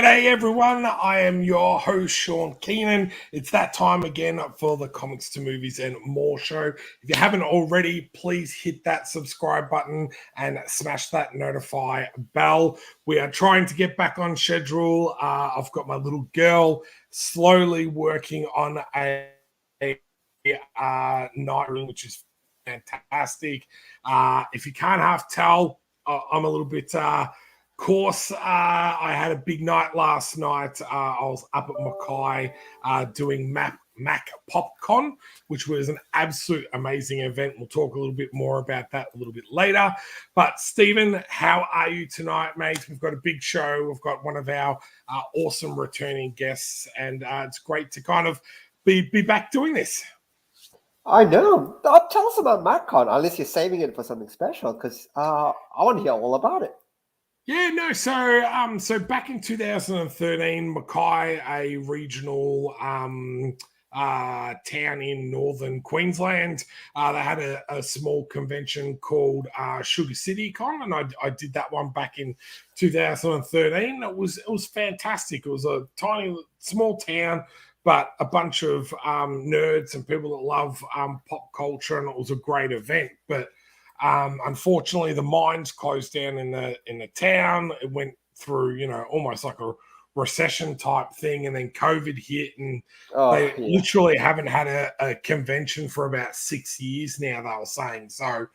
G'day everyone, I am your host Shaun Keenan. It's that time again for the Comics to Movies and More show. If you haven't already, please hit that subscribe button and smash that notify bell. We are trying to get back on schedule. I've got my little girl slowly working on a night room, which is fantastic. If you can't half tell, I'm a little bit... course, I had a big night last night. I was up at Mackay doing Mac PopCon, which was an absolute amazing event. We'll talk a little bit more about that a little bit later. But Stephen, how are you tonight, mate? We've got a big show. We've got one of our awesome returning guests, and it's great to kind of be back doing this. I know. Tell us about MacCon, unless you're saving it for something special, because I want to hear all about it. Yeah, no. So back in 2013, Mackay, a regional town in northern Queensland, they had a small convention called Sugar City Con, and I did that one back in 2013. It was fantastic. It was a tiny, small town, but a bunch of nerds and people that love pop culture, and it was a great event. But unfortunately, the mines closed down in the town. It went through, almost like a recession type thing, and then COVID hit, and they literally haven't had a convention for about 6 years now, they were saying. So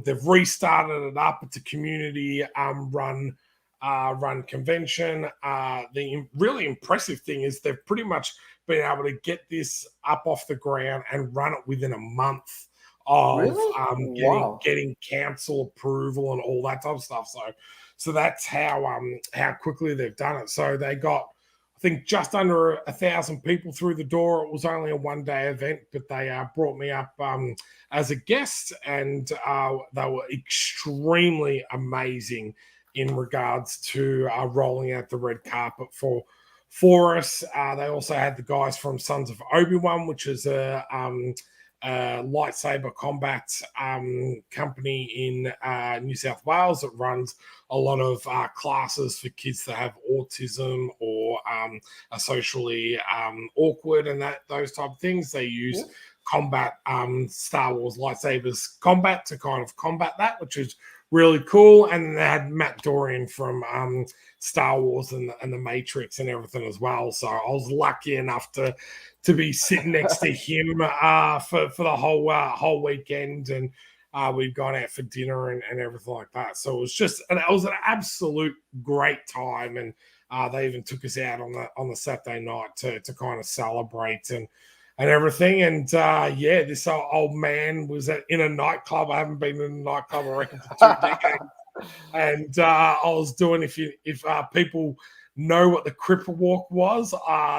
they've restarted it up. It's a community run convention. The really impressive thing is they've pretty much been able to get this up off the ground and run it within a month of really? getting council approval and all that type of stuff. So that's how quickly they've done it. So they got, I think, just under 1,000 people through the door. It was only a one-day event, but they brought me up as a guest, and they were extremely amazing in regards to rolling out the red carpet for us. They also had the guys from Sons of Obi-Wan, which is a lightsaber combat company in New South Wales that runs a lot of classes for kids that have autism or are socially awkward and those type of things. They use combat Star Wars lightsabers combat to kind of combat that, which is really cool. And then they had Matt Dorian from Star Wars and the Matrix and everything as well. So I was lucky enough to be sitting next to him for the whole weekend, and we'd gone out for dinner and everything like that. So it was an absolute great time, and they even took us out on the Saturday night to kind of celebrate and everything. And this old man was in a nightclub. I haven't been in a nightclub, I reckon, for 2 decades. And I was doing, if people know what the Crip Walk was,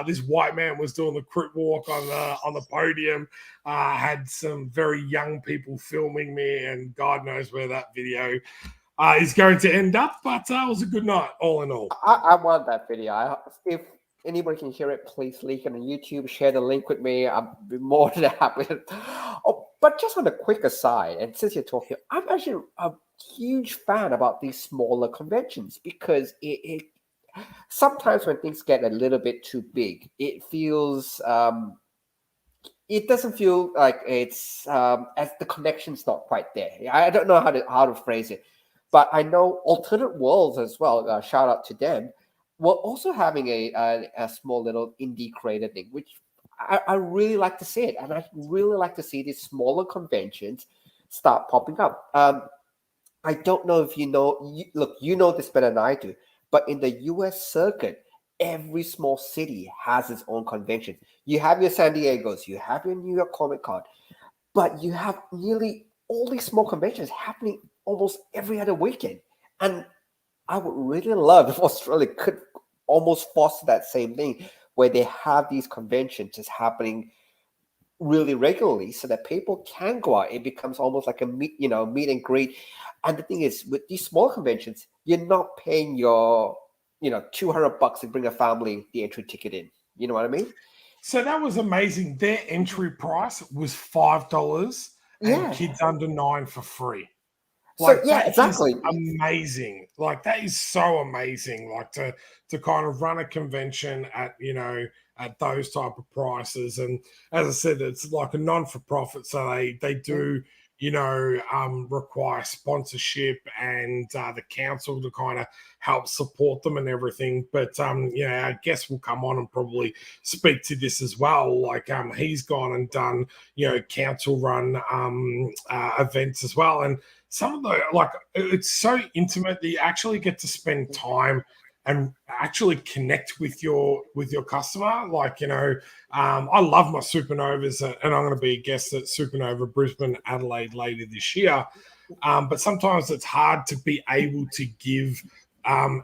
this white man was doing the Crip Walk on the podium. Had some very young people filming me, and God knows where that video is going to end up. But it was a good night, all in all. I want that video. If anybody can hear it, please link it on YouTube. Share the link with me. I'll be more than happy. But just on a quick aside, and since you're talking, I'm actually a huge fan about these smaller conventions, because it sometimes when things get a little bit too big, it feels it doesn't feel like it's as the connection's not quite there. I don't know how to phrase it, but I know Alternate Worlds as well. Shout out to them. We're also having a small little indie creator thing, which I really like to see it, and I really like to see these smaller conventions start popping up. I don't know if you know. Look, you know this better than I do. But in the US circuit, every small city has its own convention. You have your San Diego's, you have your New York Comic Con, but you have nearly all these small conventions happening almost every other weekend. And I would really love if Australia could almost foster that same thing, where they have these conventions just happening really regularly, so that people can go out. It becomes almost like a meet and greet. And the thing is, with these small conventions, you're not paying your $200 to bring a family the entry ticket in. You know what I mean? So that was amazing. Their entry price was $5, and kids under 9 for free. Like So yeah, that is exactly. amazing. Like that is so amazing. Like to kind of run a convention at at those type of prices. And as I said, it's like a non-for-profit, so they do require sponsorship and the council to kind of help support them and everything. But our guest will come on and probably speak to this as well. Like he's gone and done council run events as well, and some of the it's so intimate that you actually get to spend time and actually connect with your customer. I love my supernovas, and I'm going to be a guest at Supernova Brisbane Adelaide later this year. But sometimes it's hard to be able to give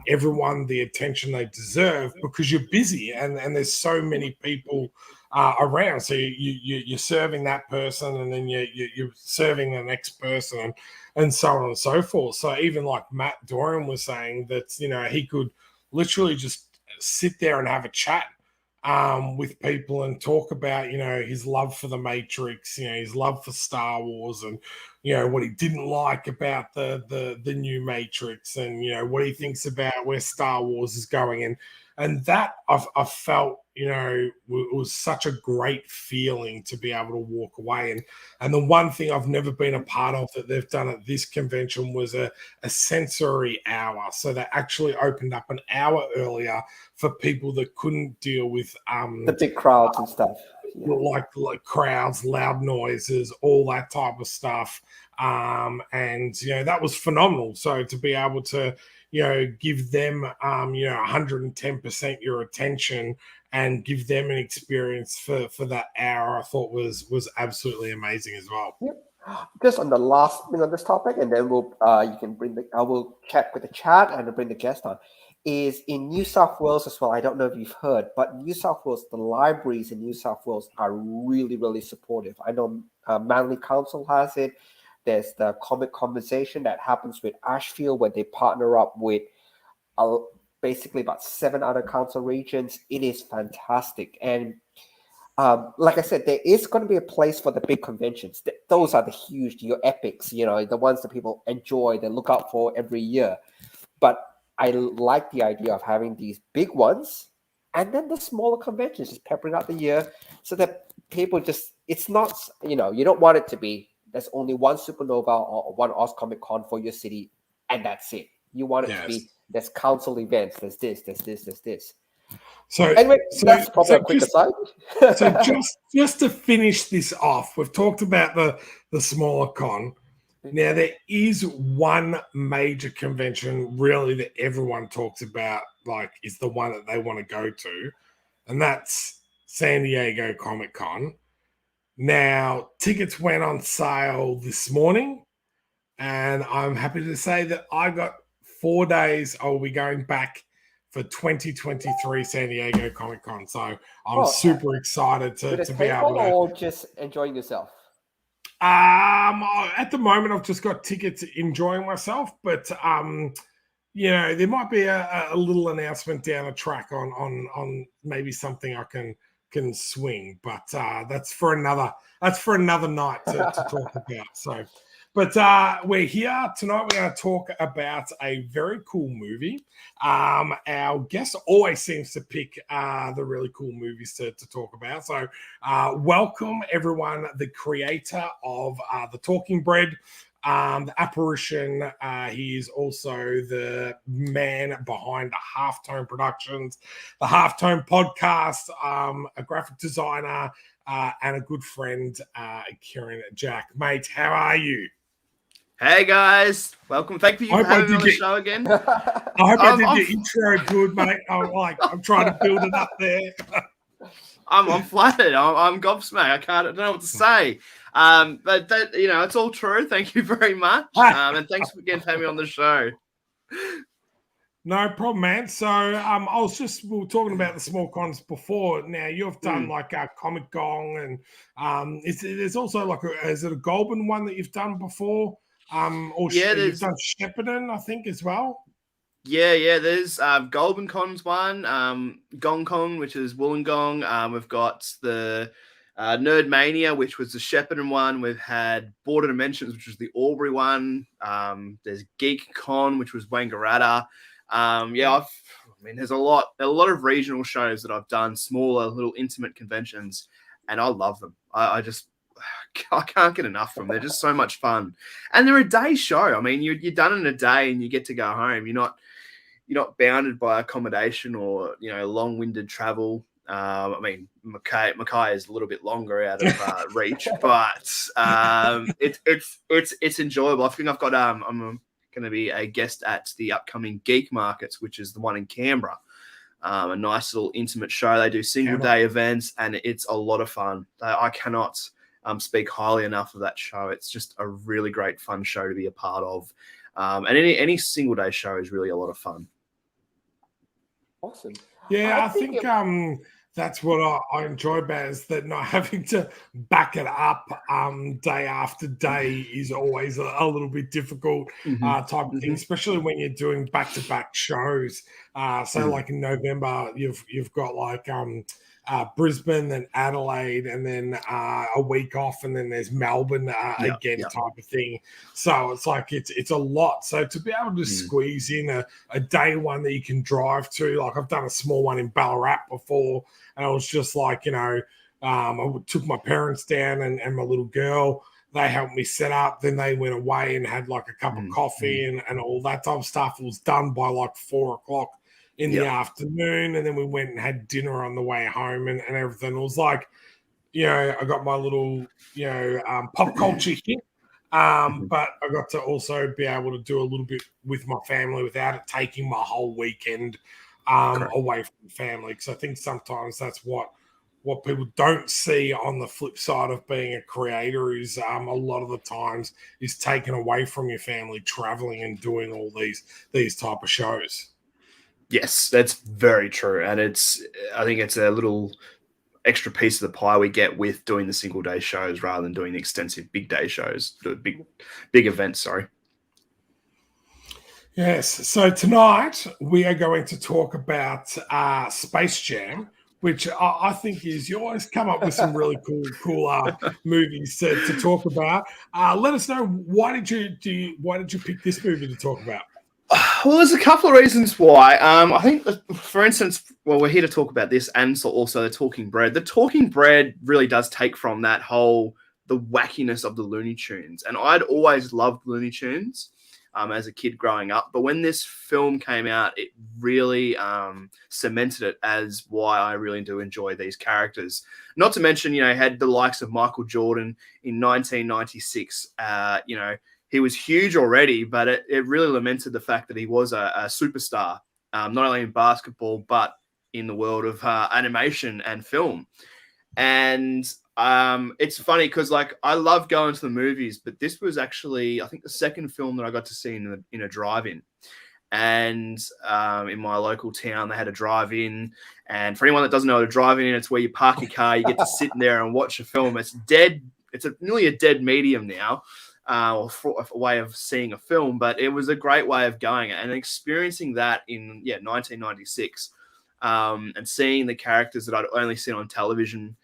everyone the attention they deserve because you're busy and there's so many people around. So you're serving that person, and then you're serving the next person, and so on and so forth. So even like Matt Dorian was saying that he could literally just sit there and have a chat with people and talk about his love for the Matrix, his love for Star Wars, and what he didn't like about the new Matrix, and what he thinks about where Star Wars is going. And that I felt was such a great feeling to be able to walk away. And the one thing I've never been a part of that they've done at this convention was a sensory hour. So they actually opened up an hour earlier for people that couldn't deal with The big crowds and stuff. Yeah. like crowds, loud noises, all that type of stuff. And that was phenomenal. So to be able to give them 110% your attention and give them an experience for that hour, I thought was absolutely amazing as well. Yep. Just on the last on this topic, and then we'll you can I will check with the chat and bring the guest on. Is in New South Wales as well. I don't know if you've heard, but New South Wales, the libraries in New South Wales are really, really supportive. I know Manly Council has it. There's the Comic Conversation that happens with Ashfield, where they partner up with basically about 7 other council regions. It is fantastic. And like I said, there is going to be a place for the big conventions. Those are the huge, your epics, the ones that people enjoy, they look out for every year. But I like the idea of having these big ones and then the smaller conventions just peppering out the year so that people it's not, you don't want it to be there's only one Supernova or one Oz Comic Con for your city and that's it. You want it to be there's council events, there's this. So anyway, that's probably a quick aside. So just to finish this off, we've talked about the smaller con. Now, there is one major convention really that everyone talks about, like, is the one that they want to go to, and that's San Diego Comic-Con. Now, tickets went on sale this morning, and I'm happy to say that I got 4 days. I will be going back for 2023 San Diego Comic-Con. So I'm super excited to be able to... Or just enjoying yourself? At the moment, I've just got tickets enjoying myself, but there might be a little announcement down the track on maybe something I can swing, but that's for another night to talk about. So, but we're here tonight. We're going to talk about a very cool movie. Our guest always seems to pick the really cool movies to talk about. So welcome, everyone, the creator of The Talking Bread, the Apparition. He is also the man behind the Halftone Productions, the Halftone Podcast, a graphic designer, and a good friend, Kieran Jack. Mate, how are you? Hey guys, welcome. Thank you for having me on the show again. I hope I did your intro good, mate. I'm trying to build it up there. I'm flattered. I'm gobsmacked. I don't know what to say. But that, it's all true. Thank you very much. And thanks again for having me on the show. No problem, man. So we were talking about the small cons before. Now you've done like a Comic Gong, and there's also is it a Goulburn one that you've done before? You've done Shepparton, I think, as well. Yeah. There's Goulburn Con's one, Gong Kong, which is Wollongong. We've got the Nerd Mania, which was the Shepparton one. We've had Border Dimensions, which was the Albury one. There's Geek Con, which was Wangaratta. There's a lot of regional shows that I've done, smaller, little intimate conventions, and I love them. I can't get enough of them. They're just so much fun, and they're a day show. I mean, you're done in a day, and you get to go home. You're not bounded by accommodation or long-winded travel. Mackay is a little bit longer out of reach, but it's enjoyable. I think I've got I'm going to be a guest at the upcoming Geek Markets, which is the one in Canberra. A nice little intimate show. They do single day events, and it's a lot of fun. I cannot speak highly enough of that show. It's just a really great fun show to be a part of, and any single day show is really a lot of fun. Awesome. Yeah, I think that's what I enjoy about it, is that not having to back it up day after day is always a little bit difficult type of thing, especially when you're doing back-to-back shows. Like in November, you've got like Brisbane, then Adelaide, and then a week off, and then there's Melbourne type of thing. So it's like it's a lot. So to be able to squeeze in a day one that you can drive to, like I've done a small one in Ballarat before, and I was just like, I took my parents down and my little girl. They helped me set up. Then they went away and had like a cup of coffee and all that type of stuff. It was done by like 4:00 in the afternoon, and then we went and had dinner on the way home and everything. It was like, I got my little, pop culture hit, but I got to also be able to do a little bit with my family without it taking my whole weekend away from the family. Because I think sometimes that's what people don't see on the flip side of being a creator is a lot of the times is taken away from your family, traveling and doing all these type of shows. Yes, that's very true. And I think it's a little extra piece of the pie we get with doing the single day shows rather than doing the extensive big day shows, the big events, sorry. Yes. So tonight we are going to talk about Space Jam, which I think is, you always come up with some really cool movies to talk about. Let us know, why did you pick this movie to talk about? Well, there's a couple of reasons why. I think, for instance, we're here to talk about this and so also The Talking Bread. The Talking Bread really does take from that the wackiness of the Looney Tunes. And I'd always loved Looney Tunes as a kid growing up. But when this film came out, it really cemented it as why I really do enjoy these characters. Not to mention, had the likes of Michael Jordan in 1996, he was huge already, but it really lamented the fact that he was a superstar, not only in basketball, but in the world of animation and film. And it's funny because, like, I love going to the movies, but this was actually, I think, the second film that I got to see in a drive-in. And in my local town, they had a drive-in. And for anyone that doesn't know what a drive-in is, it's where you park your car, you get to sit in there and watch a film. It's dead. It's nearly a dead medium now. A way of seeing a film, but it was a great way of going and experiencing that in 1996, and seeing the characters that I'd only seen on television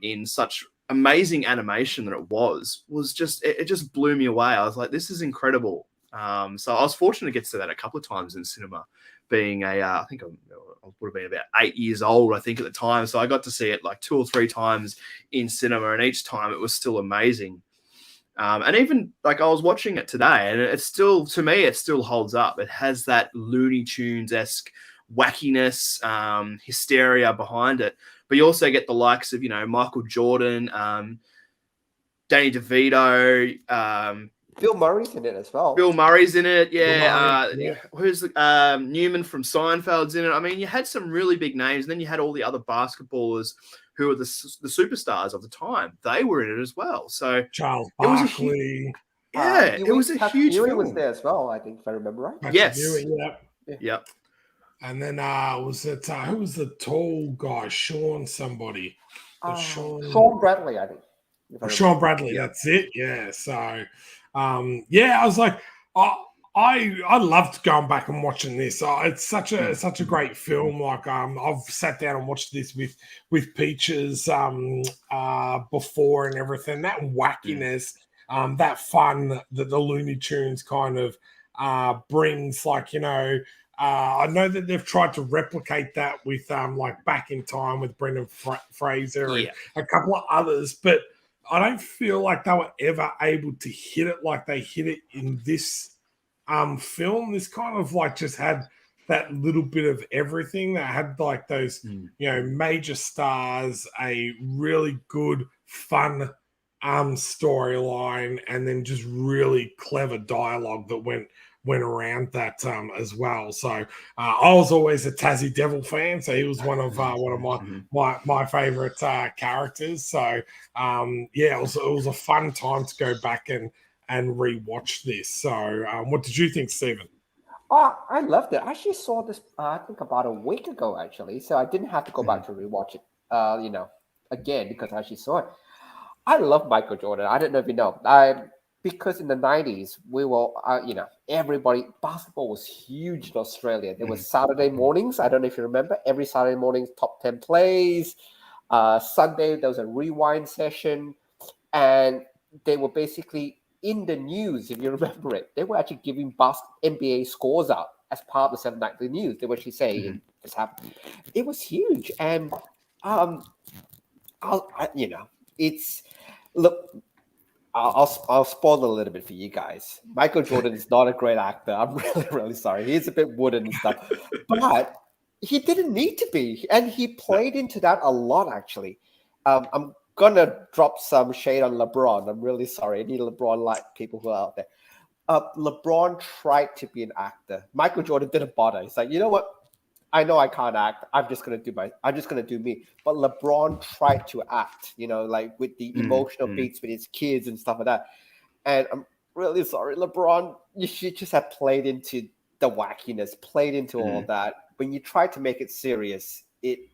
in such amazing animation that it was just it just blew me away. I was like, this is incredible. So I was fortunate to get to see that a couple of times in cinema, being I think I would have been about 8 years old, I think, at the time. So I got to see it like 2 or 3 times in cinema, and each time it was still amazing. And even like I was watching it today, and it's still, to me, it still holds up. It has that Looney Tunes-esque wackiness, hysteria behind it. But you also get the likes of, Michael Jordan, Danny DeVito, Bill Murray's in it as well. Bill Murray's in it, yeah. Who's Newman from Seinfeld's in it? I mean, you had some really big names, and then you had all the other basketballers who were the superstars of the time. They were in it as well. So Charles Barkley. It was a huge film. was there as well, I think, if I remember right. Patrick yes. Ewing, Yep. And then was it who was the tall guy? Sean somebody. Sean Bradley, I think. Sean Bradley, that's it. Yeah. So I was like, I loved going back and watching this. It's such a great film. Like I've sat down and watched this with Peaches before and everything. That wackiness, that fun that the Looney Tunes kind of brings. Like I know that they've tried to replicate that with like Back in Time with Brendan Fraser and a couple of others, but I don't feel like they were ever able to hit it like they hit it in this film. This kind of like just had that little bit of everything. That had like those major stars, a really good fun storyline, and then just really clever dialogue that went around that as well. So I was always a Tassie Devil fan, so he was one of my favorite characters. So it was a fun time to go back and rewatch this. So what did you think, Stephen? I loved it. I actually saw this I think about a week ago actually, so I didn't have to go back to rewatch it again because I actually saw it. I love Michael Jordan. I don't know if you know. Because in the 90s, we were, everybody, basketball was huge in Australia. There was Saturday mornings. I don't know if you remember. Every Saturday morning, top 10 plays. Sunday, there was a rewind session. And they were basically in the news, if you remember it. They were actually giving NBA scores out as part of the 7 nightly news. They were actually saying this happened. It was huge. And, I'll spoil a little bit for you guys. Michael Jordan is not a great actor. I'm really, really sorry. He's a bit wooden and stuff. But he didn't need to be. And he played into that a lot, actually. I'm going to drop some shade on LeBron. I'm really sorry. Any LeBron-like people who are out there. LeBron tried to be an actor. Michael Jordan didn't bother. He's like, you know what? I know I can't act. I'm just gonna do me. But LeBron tried to act, like with the emotional beats with his kids and stuff like that. And I'm really sorry, LeBron. You should just have played into the wackiness, played into all that. When you tried to make it serious, it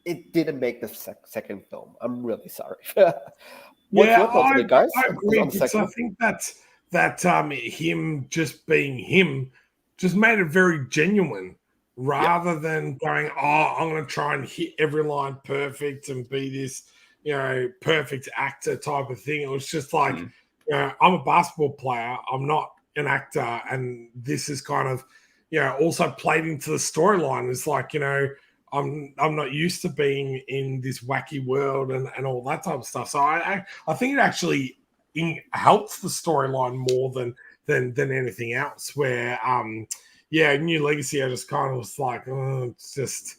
didn't make the second film. I'm really sorry. What's your thoughts on it, guys? I agree. I think that him just being him just made it very genuine. Rather than going, I'm going to try and hit every line perfect and be this, perfect actor type of thing. It was just like, I'm a basketball player. I'm not an actor. And this is kind of, also played into the storyline. It's like, I'm not used to being in this wacky world and all that type of stuff. So I think it actually helps the storyline more than anything else where, New Legacy, I just kind of was like, it's just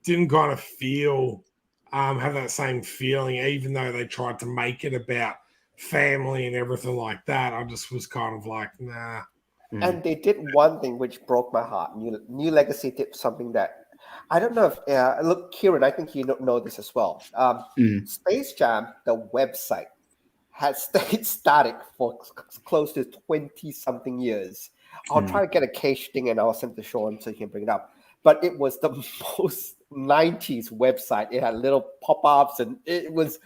didn't kind of feel, have that same feeling, even though they tried to make it about family and everything like that. I just was kind of like, nah. And they did one thing which broke my heart. New Legacy did something that, I don't know if, look, Kieran, I think you know this as well. Space Jam, the website, has stayed static for close to 20-something years. I'll try to get a cache thing and I'll send it to Shaun so he can bring it up. But it was the most 90s website. It had little pop-ups and it was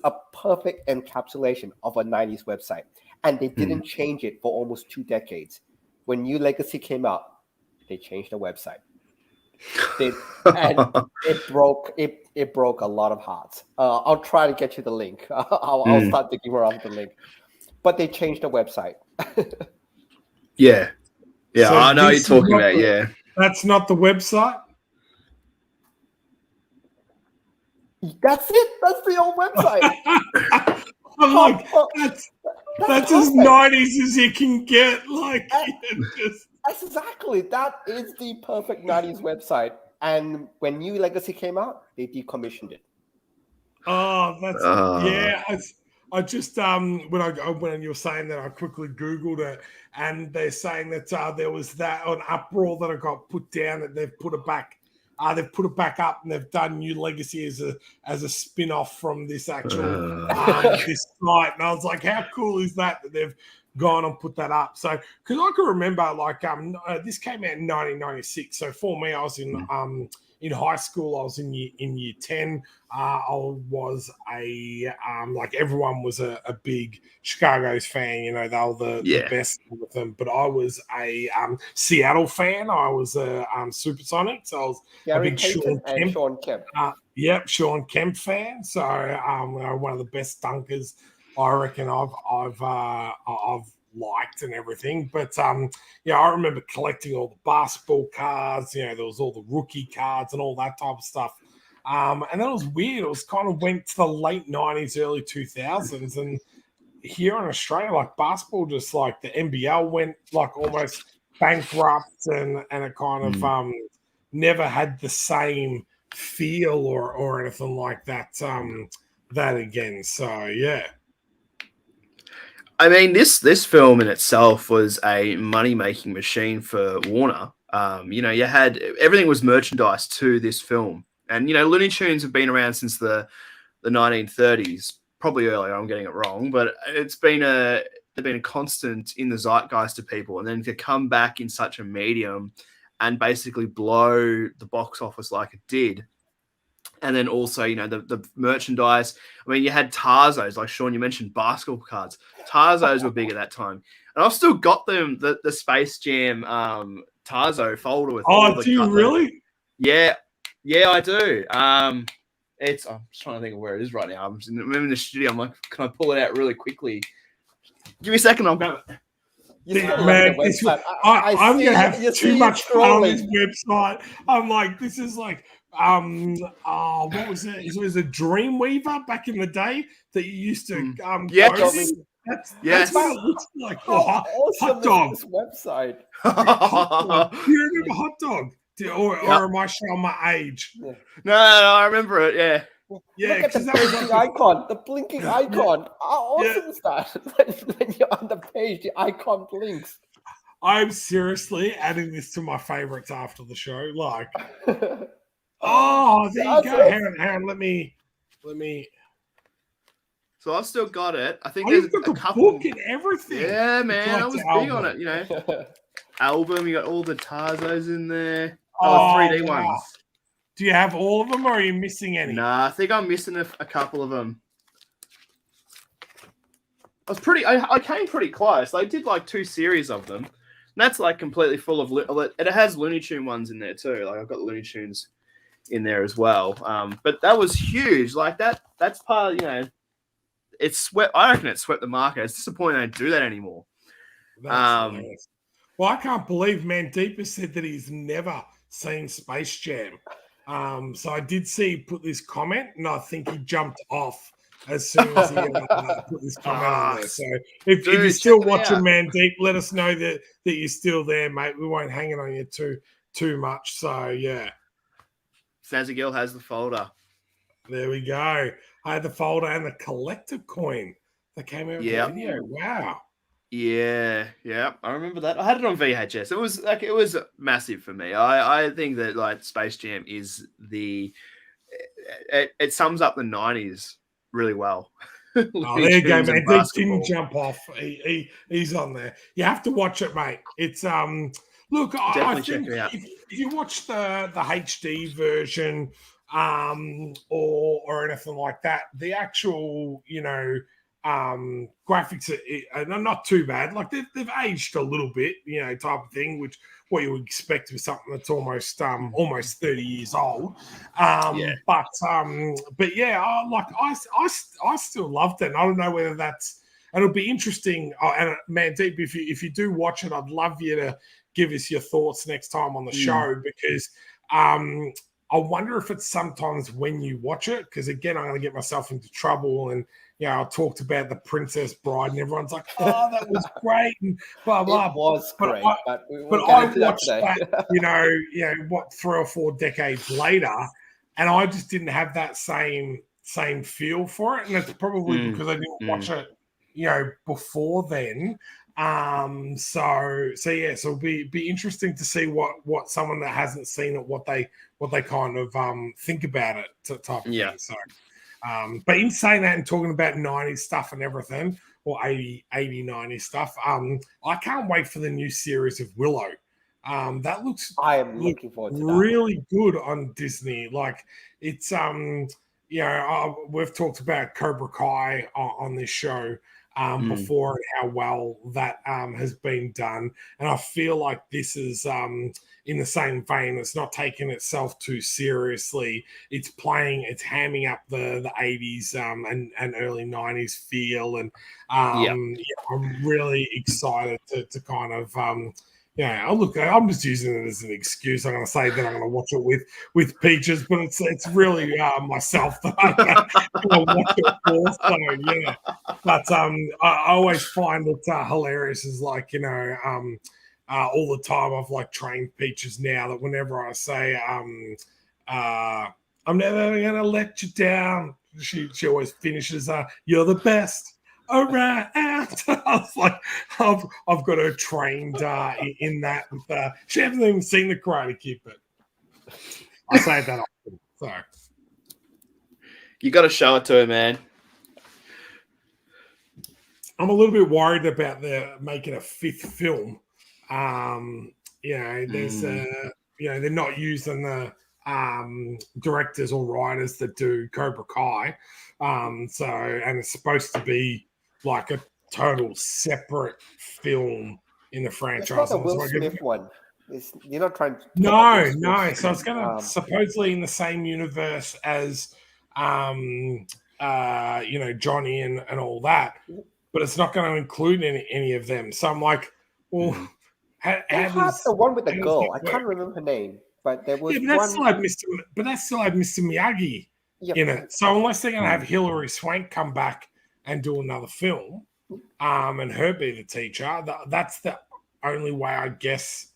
a perfect encapsulation of a 90s website. And they didn't change it for almost 2 decades. When New Legacy came out, they changed the website. And it broke a lot of hearts. I'll try to get you the link. I'll start digging around the link. But they changed the website. Yeah, So I know what you're this is talking not about. the- Yeah, That's not the website. That's it. That's the old website. I'm like, that's as perfect. 90s as you can get. Like, That's exactly. That is the perfect 90s website. And when New Legacy came out, they decommissioned it. I just when you were saying that, I quickly Googled it, and they're saying that there was an uproar that I got put down that they've put it back. They've put it back up, and they've done New Legacy as a spin-off from this actual this site. And I was like, how cool is that they've gone and put that up? So because I can remember, like, this came out in 1996. So for me, I was in in high school, I was in year 10. I was like everyone was a big Chicago's fan. You know, they were the best with them. But I was a Seattle fan. I was a Supersonics. So I was a big Shaun Kemp. Yep, Shaun Kemp fan. So one of the best dunkers I reckon I've liked and everything. But yeah, I remember collecting all the basketball cards. You know, there was all the rookie cards and all that type of stuff. And that was weird. It was kind of went to the late 90s, early 2000s. And here in Australia, like basketball, just like the NBL went like almost bankrupt and it kind of never had the same feel or anything like that that again. So yeah. I mean, this film in itself was a money-making machine for Warner. You know, you had everything was merchandise to this film. And, you know, Looney Tunes have been around since the 1930s, probably earlier. I'm getting it wrong, but they've been a constant in the zeitgeist of people. And then to come back in such a medium and basically blow the box office like it did. And then also, you know, the merchandise. I mean, you had Tarzos, like Shaun, you mentioned basketball cards. Tarzos were big at that time. And I've still got them, the Space Jam Tarzo folder with all the... Oh, do you really? Yeah, I do. I'm just trying to think of where it is right now. I'm in the studio. I'm like, can I pull it out really quickly? Give me a second. I'll go. Man, I'm gonna have too much fun on this website. I'm like, this is like, what was it? It was a Dreamweaver back in the day that you used to yes. That's what it looks like. Hot dog. This website. Do you remember Hot Dog? Or am I showing my age? Yeah. No, I remember it. Yeah. Look at the blinking icon. The blinking icon. How awesome is that? When you're on the page, the icon blinks. I'm seriously adding this to my favorites after the show. Like, oh, there you go. Hang on. Let me. So I've still got it. I think there's a couple. Book and everything. Yeah, man, I was big on it. You know, album. You got all the Tarzos in there. Oh, 3D ones. Do you have all of them, or are you missing any? Nah, I think I'm missing a couple of them. I came pretty close. They did like 2 series of them. And that's like completely full of. It has Looney Tune ones in there too. Like I've got Looney Tunes in there as well. But that was huge. Like that's part. You know, it's swept. I reckon it swept the market. It's disappointing they don't do that anymore. Well, I can't believe Mandeep has said that he's never seen Space Jam. So I did see he put this comment, and I think he jumped off as soon as he put this comment on there. So if you're still watching Mandeep, let us know that you're still there, mate. We won't hang it on you too much. So yeah. Sansa has the folder. There we go. I had the folder and the collector coin that came out with the video. Wow. Yeah, I remember that. I had it on VHS. It was massive for me. I think that like Space Jam is it sums up the 90s really well. Oh, there you go, man. He didn't jump off. He's on there. You have to watch it, mate. It's look, I think if you watch the HD version or anything like that, the actual, you know, graphics are not too bad. Like they've aged a little bit, you know, type of thing, which what you would expect with something that's almost 30 years old. But yeah, I still loved it. And I don't know whether that's, and it'll be interesting. And Mandeep, if you do watch it, I'd love you to give us your thoughts next time on the show, because I wonder if it's sometimes when you watch it, because again, I'm going to get myself into trouble. And, you know, I talked about The Princess Bride and everyone's like, oh, that was great. And blah, blah. It was great. But I watched that, you know, what, 3 or 4 decades later, and I just didn't have that same feel for it. And it's probably because I didn't watch it, you know, before then. So it'll be interesting to see what someone that hasn't seen it, what they kind of think about it type of thing. So but in saying that and talking about 90s stuff and everything, or 80 90s stuff, I can't wait for the new series of Willow. That looks I am looking forward to that. really good on Disney. Like it's you know, we've talked about Cobra Kai on this show before, and how well that has been done. And I feel like this is in the same vein. It's not taking itself too seriously. It's hamming up the 80s and early 90s feel. And yeah, I'm really excited to kind of yeah, look, I'm just using it as an excuse. I'm going to say that I'm going to watch it with Peaches, but it's really myself that I'm going to watch it for. So yeah, but I always find it hilarious. Is like, you know, all the time I've like trained Peaches now that whenever I say I'm never going to let you down, she always finishes you're the best. All right, I was like, I've got her trained in that. With, she hasn't even seen the Karate Kid, but I say that often. So you got to show it to her, man. I'm a little bit worried about making a fifth film. You know, there's you know, they're not using the directors or writers that do Cobra Kai. So, and it's supposed to be like a total separate film in the franchise. It's not the Will Smith one. You're not trying to... No. So it's going to supposedly in the same universe as, you know, Johnny and all that, but it's not going to include any of them. So I'm like, well, how does the one with the girl? I can't remember her name, but there was but that still had Mr. Miyagi in it. So unless they're going to have Hilary Swank come back and do another film, and her be the teacher, that's the only way, I guess.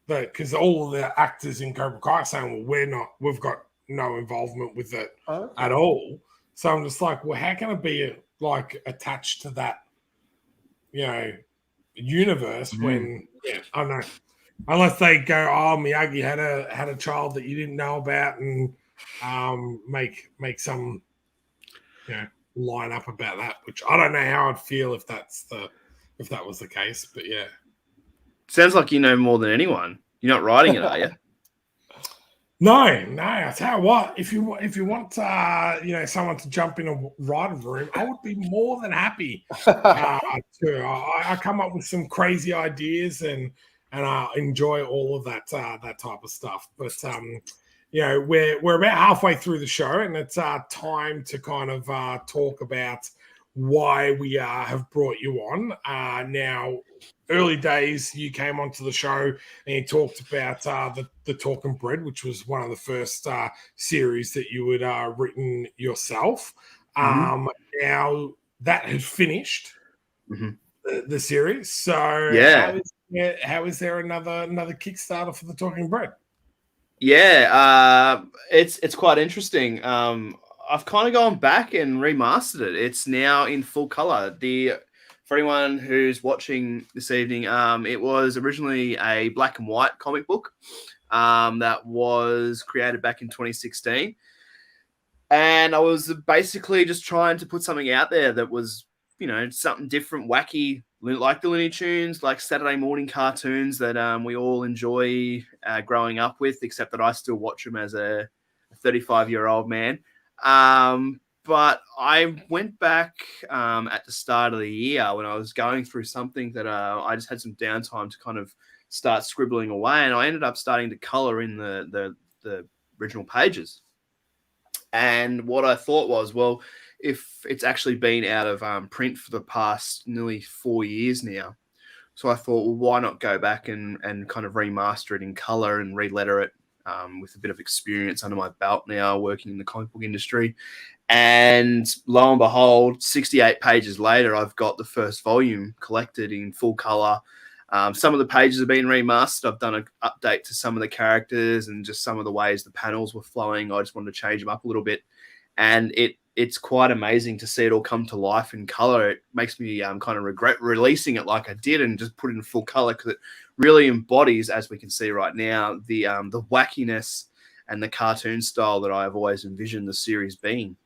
That because all of the actors in Cobra Kai are saying, well, we've got no involvement with it at all. So I'm just like, well, how can it be like attached to that, you know, universe when I don't know, unless they go, oh, Miyagi had a child that you didn't know about, and make some, you know, line up about that, which I don't know how I'd feel if that was the case, but yeah. Sounds like you know more than anyone. You're not writing it, are you? No. I tell you what, if you want, you know, someone to jump in a writing room, I would be more than happy to. I come up with some crazy ideas and I enjoy all of that type of stuff. But you know, we're about halfway through the show, and it's time to kind of talk about why we have brought you on. Now, early days, you came onto the show and you talked about the Talking Bread, which was one of the first series that you had written yourself. Now that had finished the series. So yeah, how is there another Kickstarter for the Talking Bread? Yeah, it's quite interesting. I've kind of gone back and remastered it. It's now in full color. For anyone who's watching this evening, it was originally a black and white comic book that was created back in 2016. And I was basically just trying to put something out there that was, you know, something different, wacky, like the Looney Tunes, like Saturday morning cartoons that we all enjoy growing up with, except that I still watch them as a 35-year-old man. But I went back at the start of the year when I was going through something that I just had some downtime to kind of start scribbling away, and I ended up starting to color in the original pages. And what I thought was, well, if it's actually been out of print for the past nearly 4 years now, so I thought, well, why not go back and kind of remaster it in color and re-letter it with a bit of experience under my belt now working in the comic book industry. And lo and behold, 68 pages later, I've got the first volume collected in full color. Some of the pages have been remastered. I've done an update to some of the characters and just some of the ways the panels were flowing. I just wanted to change them up a little bit. And it's quite amazing to see it all come to life in color. It makes me kind of regret releasing it like I did and just put it in full color, because it really embodies, as we can see right now, the wackiness and the cartoon style that I've always envisioned the series being.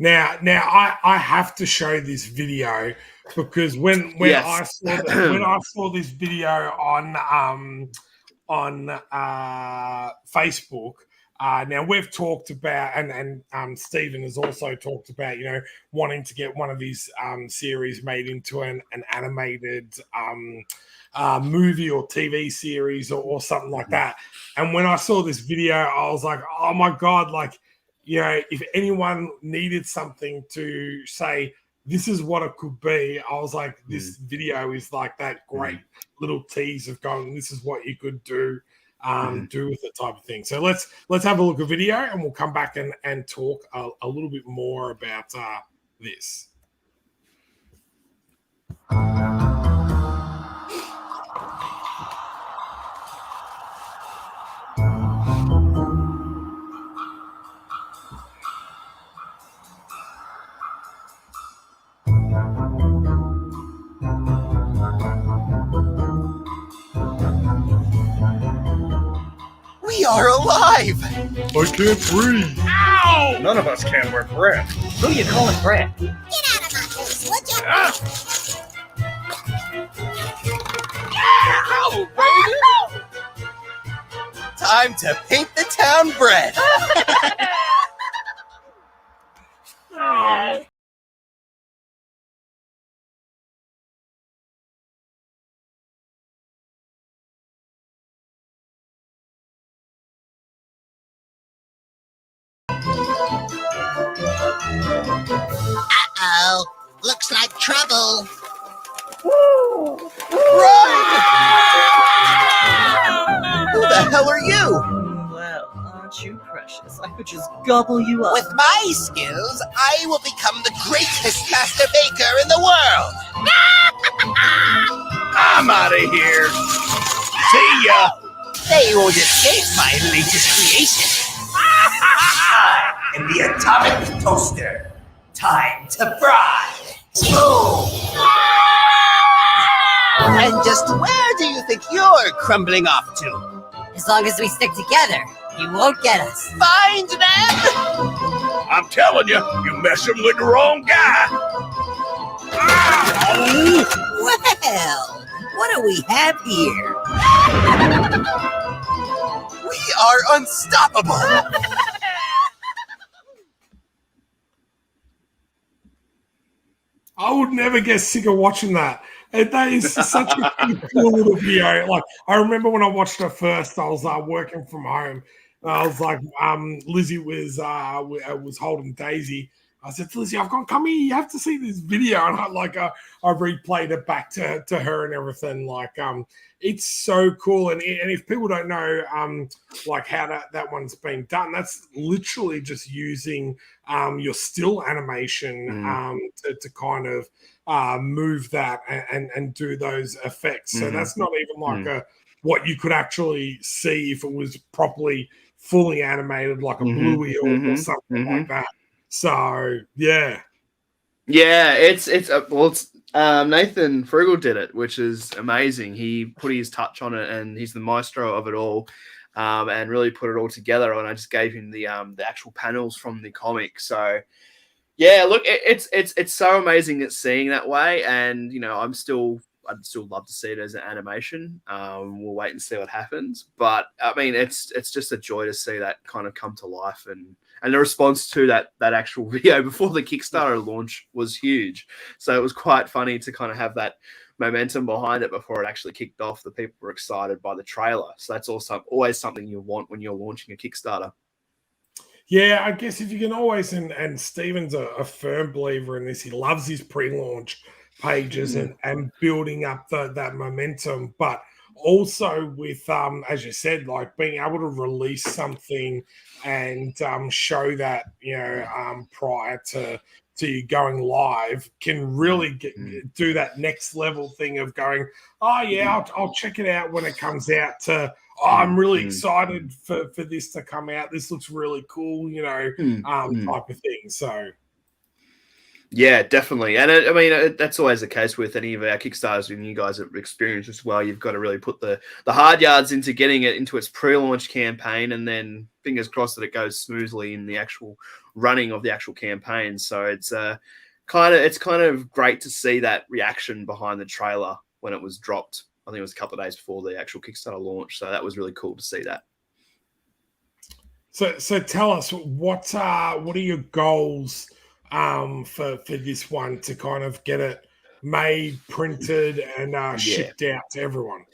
Now, I have to show this video because when I saw this video on Facebook. Now we've talked about, and Stephen has also talked about, wanting to get one of these series made into an animated movie or TV series or something like that. And when I saw this video, I was like, oh my God, like, if anyone needed something to say, this is what it could be, I was like, this video is like that great little tease of going, this is what you could do with it type of thing. So let's have a look at video and we'll come back and talk a little bit more about this. We are alive! I can't breathe. Ow! None of us can work bread. Who you calling Brad? Get out of my face, would you? Ow, baby! Time to paint the town bread! Uh-oh. Looks like trouble. Run! Who the hell are you? Well, aren't you precious? I could just gobble you up. With my skills, I will become the greatest master baker in the world! I'm out of here! See ya! They won't escape my latest creation! In the atomic toaster, time to fry! Boom! And just where do you think you're crumbling off to? As long as we stick together, you won't get us. Find them! I'm telling you, you're messing with the wrong guy. Well, what do we have here? We are unstoppable! I would never get sick of watching that. And that is such a cool little video. Like, I remember when I watched it first, I was working from home. I was like, Lizzie was holding Daisy. I said to Lizzie, I've gone, come here, you have to see this video. And I replayed it back to her and everything. Like, it's so cool. And if people don't know, like how that one's been done, that's literally just using your still animation to kind of move that and do those effects. So that's not even like what you could actually see if it was properly fully animated, like a Bluey or something like that. So yeah, it's Nathan Frugal did it, which is amazing. He put his touch on it, and he's the maestro of it all, and really put it all together. And I just gave him the actual panels from the comic. So yeah, look, it's so amazing it's seeing that way, and I'd still love to see it as an animation. We'll wait and see what happens, but I mean, it's just a joy to see that kind of come to life, and the response to that actual video before the Kickstarter launch was huge. So it was quite funny to kind of have that momentum behind it before it actually kicked off. The people were excited by the trailer, so that's also always something you want when you're launching a Kickstarter. Yeah, I guess if you can always, and Stephen's a firm believer in this. He loves his pre-launch pages and building up that momentum, but also with as you said, like being able to release something and show that prior to you going live can really do that next level thing of going, oh yeah, I'll check it out when it comes out, to I'm really excited for this to come out, this looks really cool, type of thing. So Yeah, definitely. And that's always the case with any of our Kickstarters, and you guys have experienced as well. You've got to really put the hard yards into getting it into its pre-launch campaign, and then fingers crossed that it goes smoothly in the actual running of the actual campaign. So it's kind of great to see that reaction behind the trailer when it was dropped. I think it was a couple of days before the actual Kickstarter launch. So that was really cool to see that. So tell us, what are your goals for this one, to kind of get it made, printed, and shipped out to everyone?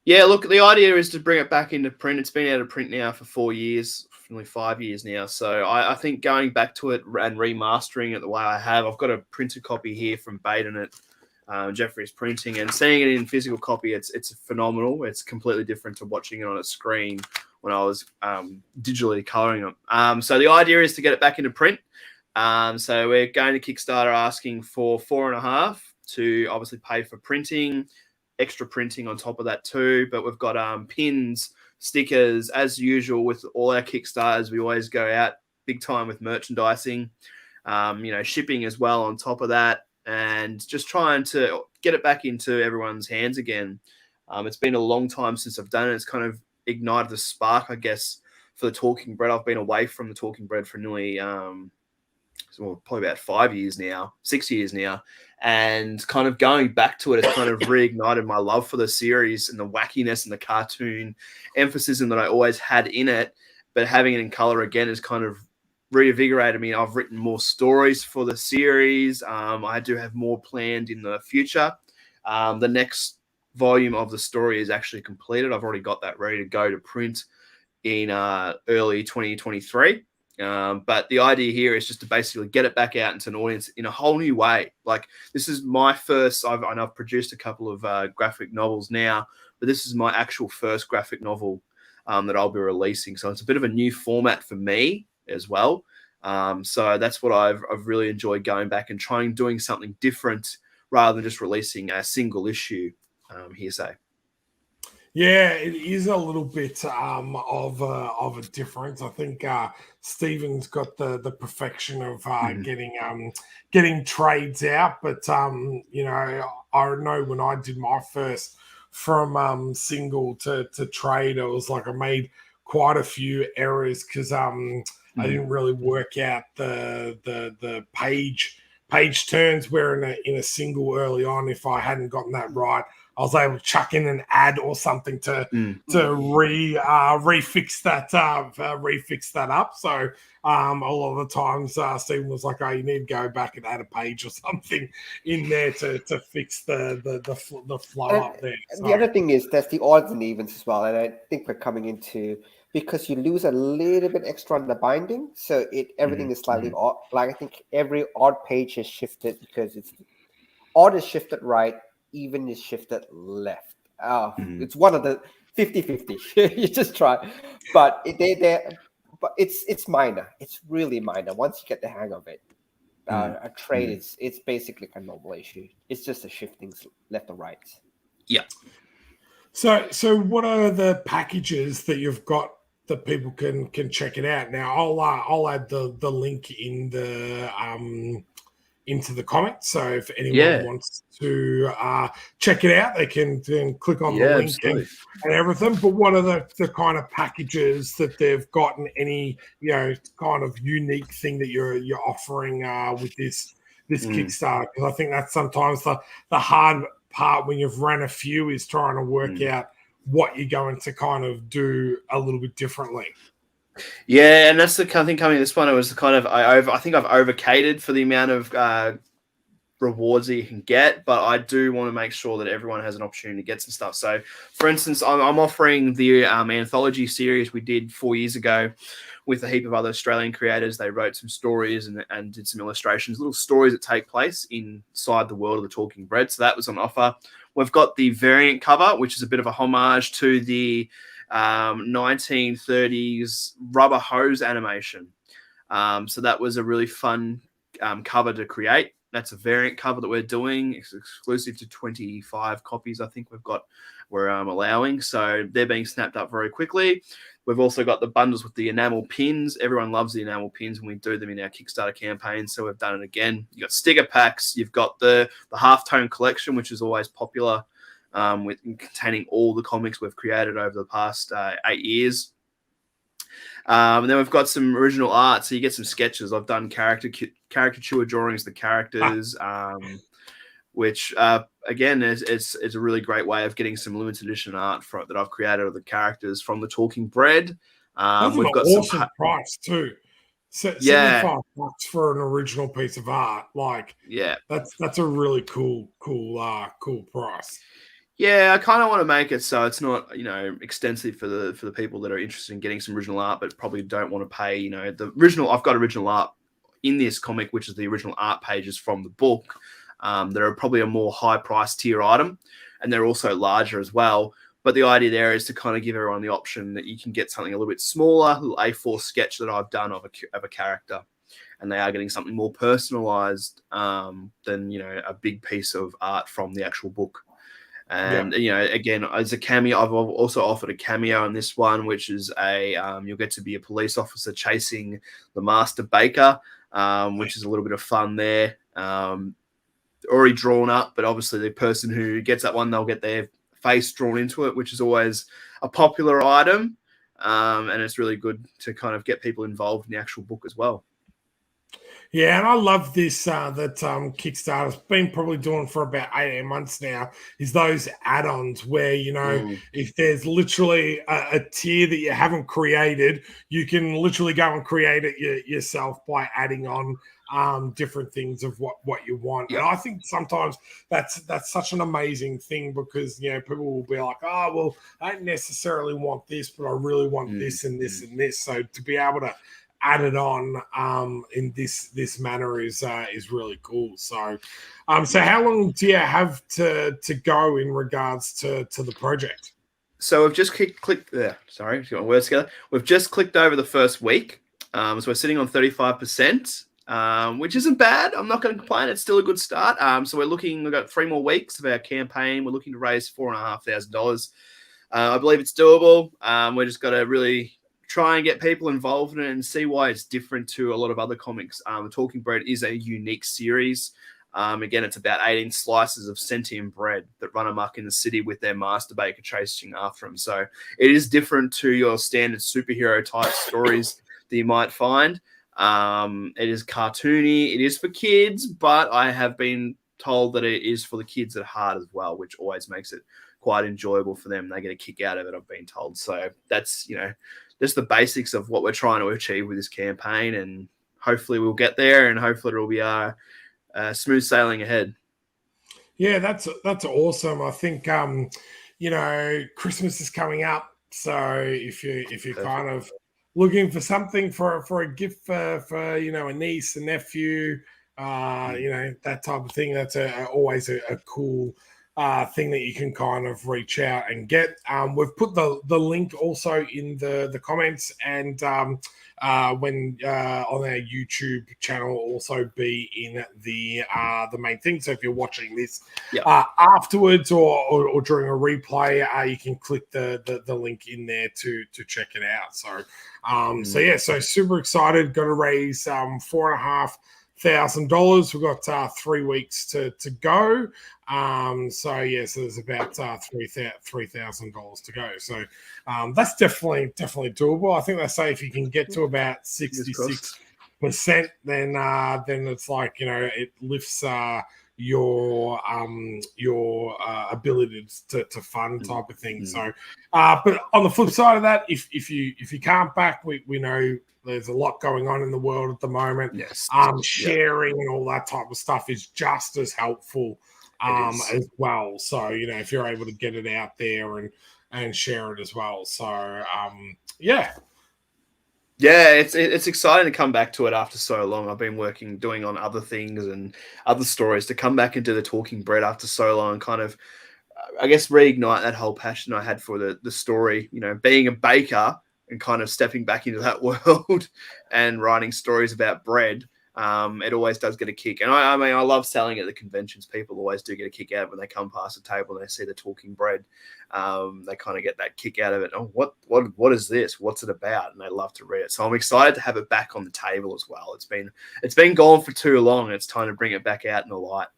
Yeah, look, the idea is to bring it back into print. It's been out of print now for 4 years, nearly 5 years now. So I think going back to it and remastering it the way I have, I've got a printed copy here from Baden at Jeffrey's Printing, and seeing it in physical copy, it's phenomenal. It's completely different to watching it on a screen when I was digitally coloring them. So the idea is to get it back into print. So we're going to Kickstarter asking for 4.5 to obviously pay for printing, extra printing on top of that too. But we've got pins, stickers, as usual with all our Kickstarters. We always go out big time with merchandising, shipping as well on top of that, and just trying to get it back into everyone's hands again. It's been a long time since I've done it. It's kind of ignited the spark, I guess, for the Talking Bread. I've been away from the Talking Bread for nearly probably about 5 years now, 6 years now, and kind of going back to it has kind of reignited my love for the series and the wackiness and the cartoon emphasis that I always had in it. But having it in color again has kind of reinvigorated me. I've written more stories for the series. I do have more planned in the future. The next volume of the story is actually completed. I've already got that ready to go to print in early 2023. But the idea here is just to basically get it back out into an audience in a whole new way. Like, this is my first, I've produced a couple of graphic novels now, but this is my actual first graphic novel that I'll be releasing. So it's a bit of a new format for me as well. So that's what I've really enjoyed, going back and trying doing something different rather than just releasing a single issue. Hearsay. Yeah, it is a little bit of a difference. I think Stephen's got the perfection of getting trades out, but I know when I did my first from single to trade, it was like I made quite a few errors because I didn't really work out the page turns where in a single early on. If I hadn't gotten that right, I was able to chuck in an ad or something to refix that up. So a lot of the times Stephen was like, "Oh, you need to go back and add a page or something in there to fix the flow up there." So. The other thing is there's the odds and evens as well, and I think we're coming into, because you lose a little bit extra on the binding, so everything is slightly odd. Like, I think every odd page is shifted because odd is shifted right, even is shifted left. It's one of the 50-50. You just try, but but it's minor. It's really minor once you get the hang of it. A trade it's basically a normal issue. It's just the shiftings left or right. Yeah. So what are the packages that you've got that people can check it out? Now I'll add the link in the into the comments. So if anyone wants to check it out, they can click on the link and everything. But what are the kind of packages that they've gotten? Any kind of unique thing that you're offering with this Kickstarter? Because I think that's sometimes the hard part when you've run a few, is trying to work out what you're going to kind of do a little bit differently. Yeah, and that's the kind of thing coming to this one. It was the kind of I think I've overcated for the amount of rewards that you can get, but I do want to make sure that everyone has an opportunity to get some stuff. So, for instance, I'm offering the anthology series we did 4 years ago with a heap of other Australian creators. They wrote some stories and did some illustrations, little stories that take place inside the world of the Talking Bread. So that was on offer. We've got the variant cover, which is a bit of a homage to the 1930s rubber hose animation. So that was a really fun cover to create. That's a variant cover that we're doing. It's exclusive to 25 copies, I think we're allowing. So they're being snapped up very quickly. We've also got the bundles with the enamel pins. Everyone loves the enamel pins when we do them in our Kickstarter campaign, so we've done it again. You've got sticker packs. You've got the halftone collection, which is always popular, with containing all the comics we've created over the past 8 years. And then we've got some original art, so you get some sketches. I've done caricature drawings of the characters, which again it's a really great way of getting some limited edition art that I've created of the characters from the Talking Bread. That's We've an got awesome some price too. Yeah. $75 for an original piece of art. Like, yeah. that's a really cool price. Yeah, I kind of want to make it so it's not, extensive for the people that are interested in getting some original art, but probably don't want to pay, the original. I've got original art in this comic, which is the original art pages from the book. That are probably a more high price tier item, and they're also larger as well. But the idea there is to kind of give everyone the option that you can get something a little bit smaller, a little A4 sketch that I've done of a character, and they are getting something more personalized than a big piece of art from the actual book. And again, as a cameo, I've also offered a cameo in this one, which is you'll get to be a police officer chasing the master baker, which is a little bit of fun there. Already drawn up, but obviously the person who gets that one, they'll get their face drawn into it, which is always a popular item, and it's really good to kind of get people involved in the actual book as well. Yeah, and I love this that Kickstarter's been probably doing for about 18 months now, is those add-ons where, if there's literally a tier that you haven't created, you can literally go and create it yourself by adding on different things of what you want. Yep. And I think sometimes that's such an amazing thing, because people will be like, oh, well, I don't necessarily want this, but I really want this and this and this. So to be able to add it on in this manner is really cool. So so how long do you have to go in regards to the project? So we've just clicked there. Sorry, got my words together. We've just clicked over the first week. So we're sitting on 35%, which isn't bad. I'm not going to complain. It's still a good start. So we've got 3 more weeks of our campaign. We're looking to raise $4,500. I believe it's doable. We just got to really try and get people involved in it and see why it's different to a lot of other comics. The Talking Bread is a unique series. Again, it's about 18 slices of sentient bread that run amok in the city with their master baker chasing after them. So it is different to your standard superhero type stories that you might find. It is cartoony. It is for kids, but I have been told that it is for the kids at heart as well, which always makes it quite enjoyable for them. They get a kick out of it, I've been told. So that's, just the basics of what we're trying to achieve with this campaign, and hopefully we'll get there, and hopefully it'll be smooth sailing ahead. Yeah, that's awesome. I think Christmas is coming up, so if you're kind of looking for something for a gift for a niece, a nephew, that type of thing, that's always a cool thing that you can kind of reach out and get. We've put the link also in the comments, and when on our YouTube channel will also be in the main thing. So if you're watching this afterwards or during a replay, you can click the link in there to check it out. So so super excited. Going to raise $4,500. We've got 3 weeks to go. So there's about $3,000 to go. So that's definitely doable. I think they say if you can get to about 66%, then it's like it lifts your ability to fund type of thing. So but on the flip side of that, if you can't back, we know there's a lot going on in the world at the moment. Yes. Sharing and all that type of stuff is just as helpful as well. So if you're able to get it out there and share it as well. So it's exciting to come back to it after so long. I've been doing on other things and other stories, to come back into the Talking Bread after so long and kind of, I guess, reignite that whole passion I had for the story. Being a baker and kind of stepping back into that world and writing stories about bread. It always does get a kick. And I mean, I love selling at the conventions. People always do get a kick out of it when they come past the table and they see the talking bread. They kind of get that kick out of it. Oh, what is this? What's it about? And they love to read it. So I'm excited to have it back on the table as well. It's been gone for too long. It's time to bring it back out in the light.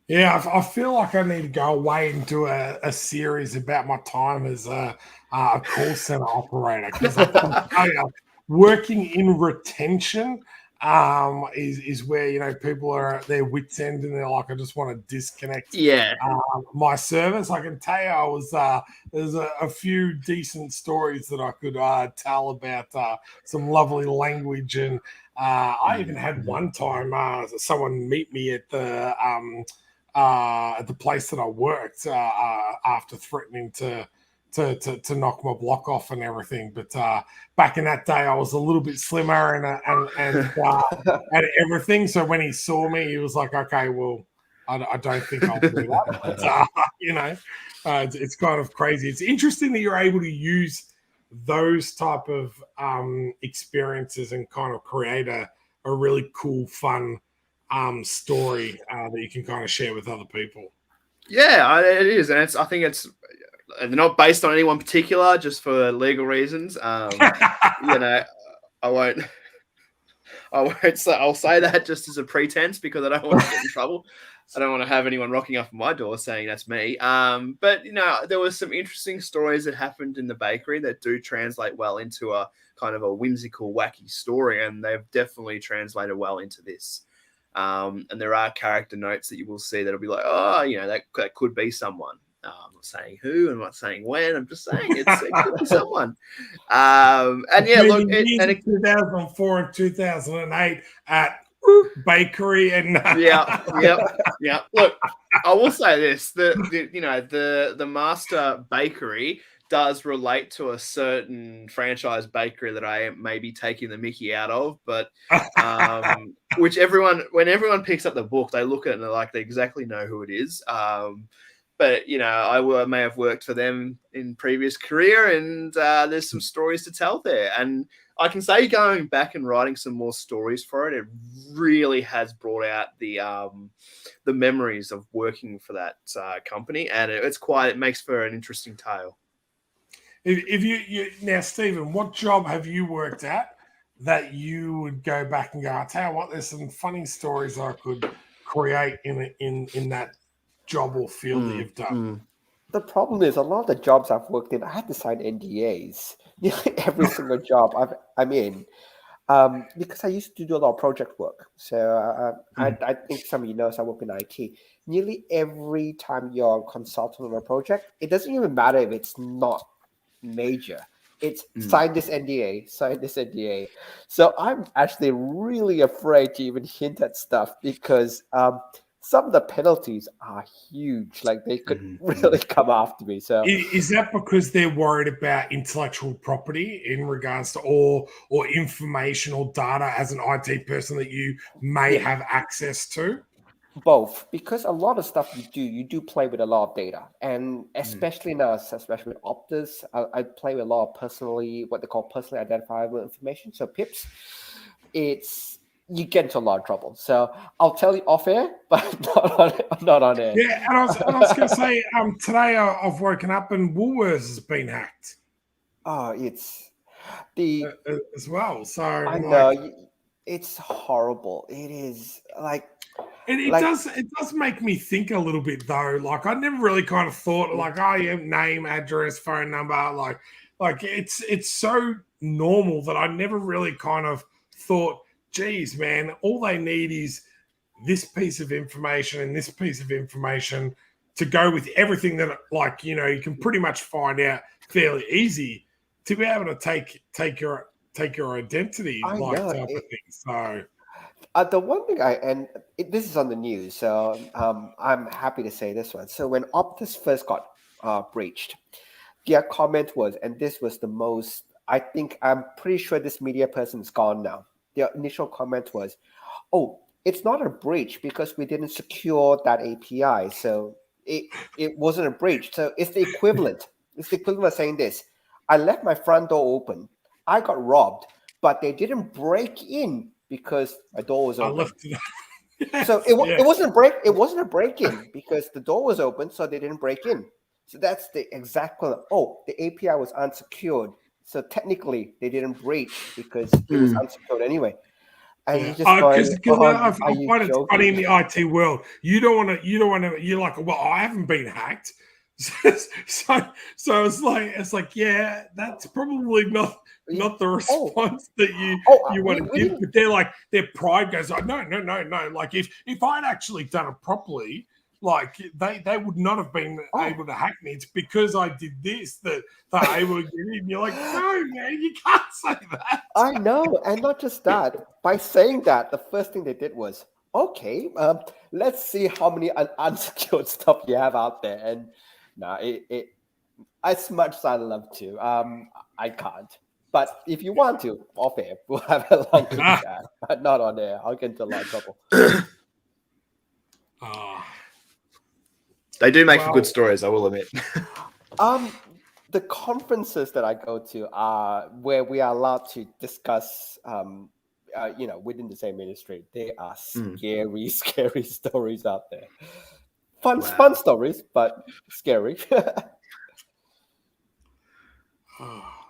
Yeah, I feel like I need to go away and do a series about my time as a call center operator, because working in retention is where people are at their wits end and they're like, I just want to disconnect. Yeah, my service. I can tell you, there's a few decent stories that I could tell about some lovely language, and I even had one time someone meet me at the place that I worked after threatening to knock my block off and everything. But back in that day, I was a little bit slimmer and everything. So when he saw me, he was like, "Okay, well, I don't think I'll do that." But, it's kind of crazy. It's interesting that you're able to use those type of experiences and kind of create a really cool, fun story that you can kind of share with other people. Yeah, it is, and I think they're not based on anyone particular, just for legal reasons. I won't. I'll say that just as a pretense because I don't want to get in trouble. I don't want to have anyone rocking up at my door saying that's me. But there were some interesting stories that happened in the bakery that do translate well into a kind of a whimsical, wacky story, and they've definitely translated well into this. And there are character notes that you will see that'll be like, that could be someone. I'm not saying who, I'm not saying when. I'm just saying it could be someone. And yeah, look, 2004 and 2008 at bakery and yeah. Look, I will say this: the Master Bakery does relate to a certain franchise bakery that I may be taking the mickey out of, but when everyone picks up the book, they look at it and they're like, they exactly know who it is. But I may have worked for them in previous career, and there's some stories to tell there. And I can say, going back and writing some more stories for it, it really has brought out the memories of working for that company, and it makes for an interesting tale. If you now, Stephen, what job have you worked at that you would go back and go, I tell you what, there's some funny stories I could create in that job or field that you've done? The problem is, a lot of the jobs I've worked in, I had to sign NDAs. Every single job I'm in, because I used to do a lot of project work. So I think some of you know, I work in IT. Nearly every time you're a consultant on a project, it doesn't even matter if it's not major. It's sign this NDA, sign this NDA. So I'm actually really afraid to even hint at stuff because some of the penalties are huge. Like they could really come after me. So is that because they're worried about intellectual property in regards to or information or data as an IT person that you may have access to? Both, because a lot of stuff you do play with a lot of data, and especially now, especially with Optus, I play with a lot of what they call personally identifiable information. So PIPs, you get into a lot of trouble. So I'll tell you off air, but not on air. Yeah, and I was going to say, today I've woken up and Woolworths has been hacked. Oh, it's as well. So I know it's horrible. It is like. It does make me think a little bit though. Like I never really kind of thought like, name, address, phone number, like it's so normal that I never really kind of thought, geez, man, all they need is this piece of information and this piece of information to go with everything that you can pretty much find out fairly easy to be able to take your identity type of thing. So. The one thing this is on the news, so I'm happy to say this one. So when Optus first got breached, their comment was, and this was the most, I'm pretty sure this media person is gone now. Their initial comment was, oh, it's not a breach because we didn't secure that API. So it wasn't a breach. So it's the equivalent. It's the equivalent of saying this. I left my front door open. I got robbed, but they didn't break in because my door was I open. left it. Yes, So it wasn't a break. It wasn't a break-in because the door was open, so they didn't break in. So that's the exact one. Oh, the API was unsecured, so technically they didn't breach because it was unsecured anyway. And you just because I are you find it's funny in joking? the IT world. You don't want to. You're like, well, I haven't been hacked. So it's like, yeah, that's probably not the response that you want to give. But they're like, their pride goes, oh, no. Like if I'd actually done it properly, like they would not have been able to hack me. It's because I did this that they're able to get in. You're like, no, man, you can't say that. I know, and not just that. By saying that, the first thing they did was, okay, let's see how many unsecured stuff you have out there. And no, it as much as I love to, I can't. But if you want to, off air, we'll have a long chat, but not on air. I'll get into a lot of trouble. They do make for good stories, I will admit. The conferences that I go to are where we are allowed to discuss, within the same industry. There are scary, scary stories out there. Fun stories, but scary.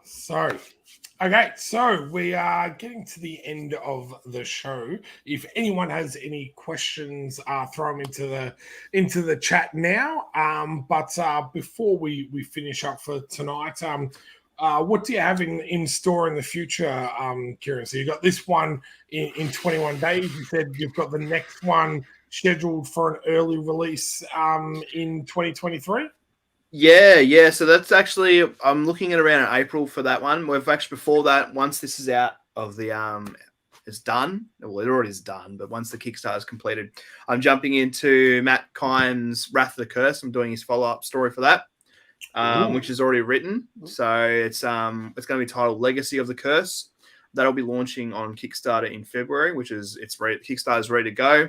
Sorry. Okay, so we are getting to the end of the show. If anyone has any questions, throw them into the chat now. But before we finish up for tonight, what do you have in store in the future, Kieran? So you got this one in 21 days. You said you've got the next one scheduled for an early release in 2023. Yeah. So that's actually, I'm looking at around April for that one. We've actually, before that, once this is out of the, is done, well, it already is done, but once the Kickstarter is completed, I'm jumping into Matt Kine's Wrath of the Curse. I'm doing his follow-up story for that, which is already written. So it's going to be titled Legacy of the Curse. That'll be launching on Kickstarter in February, Kickstarter's ready to go.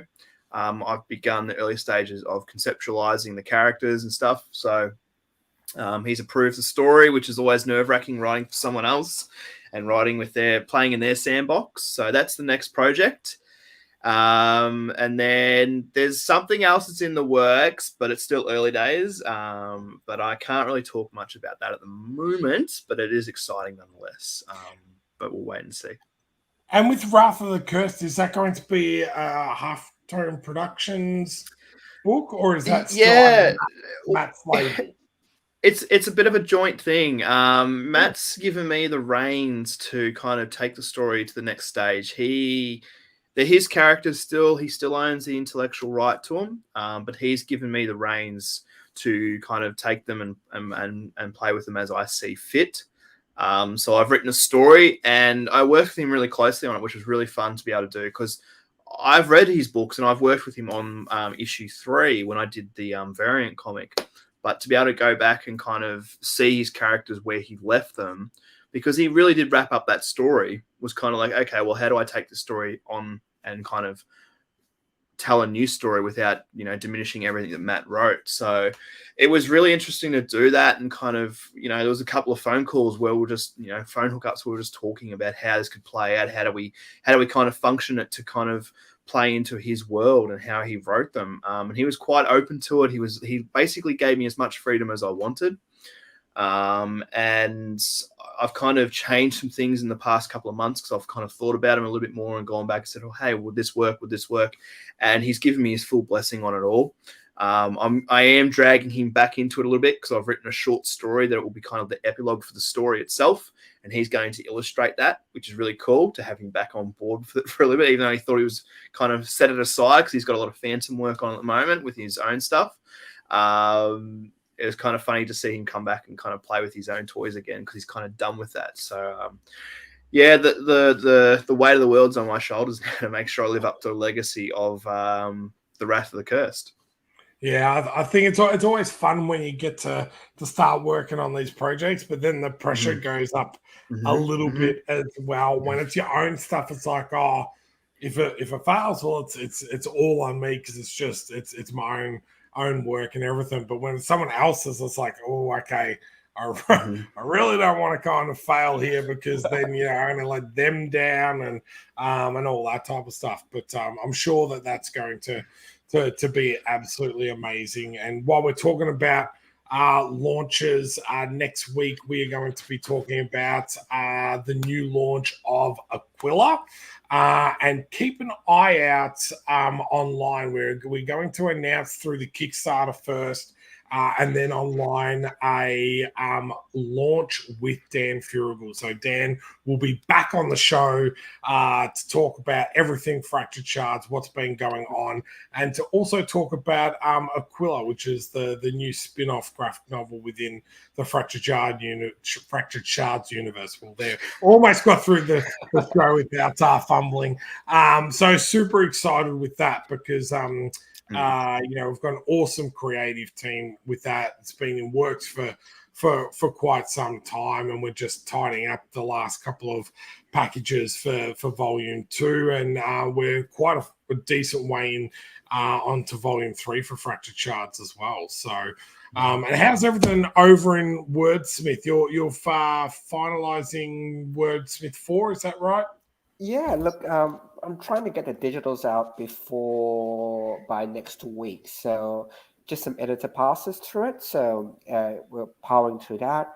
I've begun the early stages of conceptualizing the characters and stuff. So he's approved the story, which is always nerve-wracking writing for someone else and playing in their sandbox. So that's the next project. And then there's something else that's in the works, but it's still early days. But I can't really talk much about that at the moment, but it is exciting nonetheless. But we'll wait and see. And with Wrath of the Curse, is that going to be a Halftone Productions book, or is that still Matt's label? It's a bit of a joint thing. Matt's given me the reins to kind of take the story to the next stage. His characters he still owns the intellectual right to them, but he's given me the reins to kind of take them and play with them as I see fit. So I've written a story and I worked with him really closely on it, which was really fun to be able to do because I've read his books and I've worked with him on issue 3 when I did the variant comic. But to be able to go back and kind of see his characters where he left them, because he really did wrap up that story, was kind of like, okay, well, how do I take the story on and kind of tell a new story without, diminishing everything that Matt wrote? So it was really interesting to do that. And kind of, there was a couple of phone calls where we're just, phone hookups, we were just talking about how this could play out. How do we kind of function it to kind of play into his world and how he wrote them. And he was quite open to it. He basically gave me as much freedom as I wanted. And I've kind of changed some things in the past couple of months because I've kind of thought about him a little bit more and gone back and said, oh, hey, would this work? And he's given me his full blessing on it all. I am dragging him back into it a little bit because I've written a short story that will be kind of the epilogue for the story itself. And he's going to illustrate that, which is really cool to have him back on board for a little bit, even though he thought he was kind of set it aside because he's got a lot of phantom work on at the moment with his own stuff. It was kind of funny to see him come back and kind of play with his own toys again because he's kind of done with that. So, the weight of the world's on my shoulders now to make sure I live up to the legacy of the Wrath of the Cursed. Yeah, I think it's always fun when you get to start working on these projects, but then the pressure goes up a little bit as well. When it's your own stuff, it's like, oh, if it fails, well, it's all on me because it's my own work and everything. But when it's someone else's, it's like, oh, okay, I really don't want to kind of fail here because then I'm going to let them down and all that type of stuff. But I'm sure that that's going to be absolutely amazing. And while we're talking about launches, next week we are going to be talking about the new launch of Aquila. And keep an eye out online. We're going to announce through the Kickstarter first, and then online a launch with Dan Furigal. So Dan will be back on the show to talk about everything Fractured Shards, what's been going on, and to also talk about Aquila, which is the new spin-off graphic novel within the Fractured Shards universe. Well, there, almost got through the show without fumbling. So super excited with that because we've got an awesome creative team with that. It's been in works for quite some time, and we're just tidying up the last couple of packages for volume 2, and we're quite a decent way in onto volume 3 for Fractured Shards as well. So and how's everything over in Wordsmith? You're finalizing Wordsmith 4, is that right? Yeah, look, I'm trying to get the digitals out by next week. So just some editor passes through it. So we're powering through that.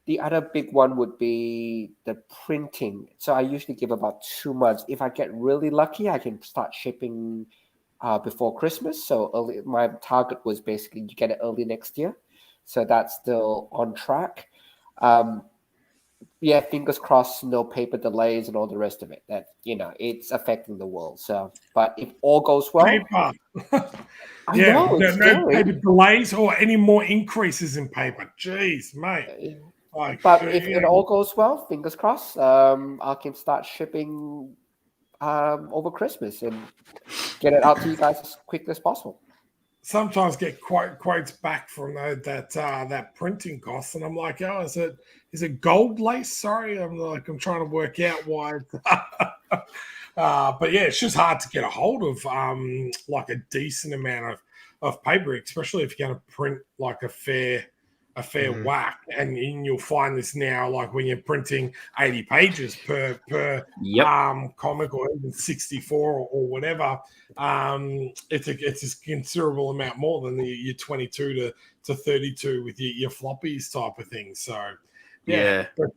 The other big one would be the printing. So I usually give about 2 months. If I get really lucky, I can start shipping before Christmas. So my target was basically to get it early next year. So that's still on track. Yeah, fingers crossed, no paper delays and all the rest of it. That it's affecting the world. So, but if all goes well, Paper. I know it's no scary. paper delays or any more increases in paper. Jeez, mate. But if it all goes well, fingers crossed, I can start shipping over Christmas and get it out to you guys as quickly as possible. Sometimes get quotes back from that printing cost, and I'm like, oh, is it gold lace? Sorry, I'm trying to work out why. But yeah, it's just hard to get a hold of like a decent amount of paper, especially if you're going to print like a fair whack, and you'll find this now, like when you're printing 80 pages per comic, or even 64 or whatever, it's a considerable amount more than your 22 to 32 with your floppies type of thing. So yeah. But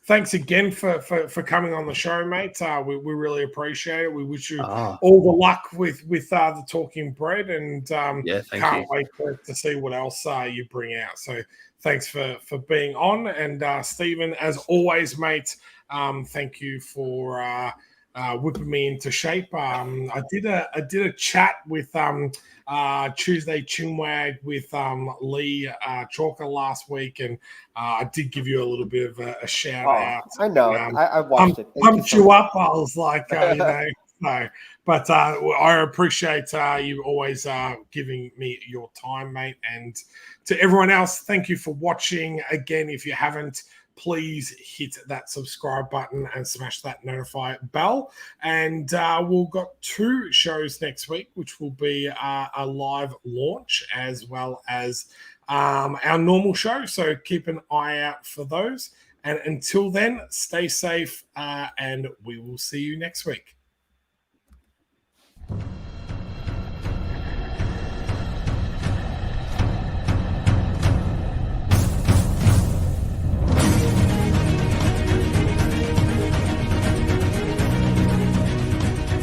thanks again for coming on the show, mate. We really appreciate it. We wish you all the luck with the Talking Bread, and can't wait to see what else you bring out. So thanks for being on, and Stephen, as always, mate. Thank you for whipping me into shape. I did a chat with Tuesday Chinwag with Lee Chalker last week, and I did give you a little bit of a shout out. I know. I watched it. Pumped you up. I was like, no. But I appreciate you always giving me your time, mate. And to everyone else, thank you for watching. Again, if you haven't, please hit that subscribe button and smash that notify bell. And we've got 2 shows next week, which will be a live launch as well as our normal show. So keep an eye out for those. And until then, stay safe, and we will see you next week.